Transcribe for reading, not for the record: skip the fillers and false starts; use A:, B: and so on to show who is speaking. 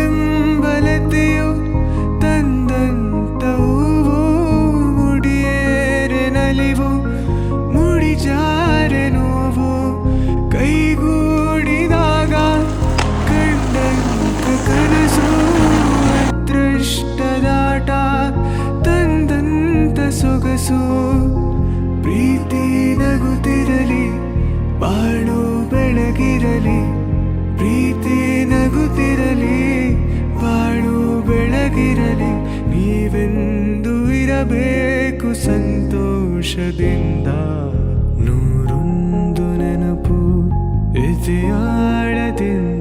A: ಒಲವೆಂಬಲತೆಯು ತಂದಂತ ಹೂವು ಮುಡಿಯೇರೆ ನಲಿವು ಮುಡಿಜಾರೆ ನೋವು ಕೈಗೂಡಿದಾಗ ಕಂಡಂತ ಕನಸು ಅದೃಷ್ಟದಾಟ ತಂದಂತ ಸೊಗಸು ಪ್ರೀತಿ ನಗುತ್ತಿರಲಿ ಬಾಳು ಬೆಳಗಿರಲಿ ಪ್ರೀತಿ ನಗುತ್ತಿರಲಿ ಬಾಳು ಬೆಳಗಿರಲಿ ನೀವೆಂದು ಇರಬೇಕು ಸಂತೋಷದಿಂದ ನೂರೊಂದು ನೆನಪು ಎದೆಯಾಳದಿಂದ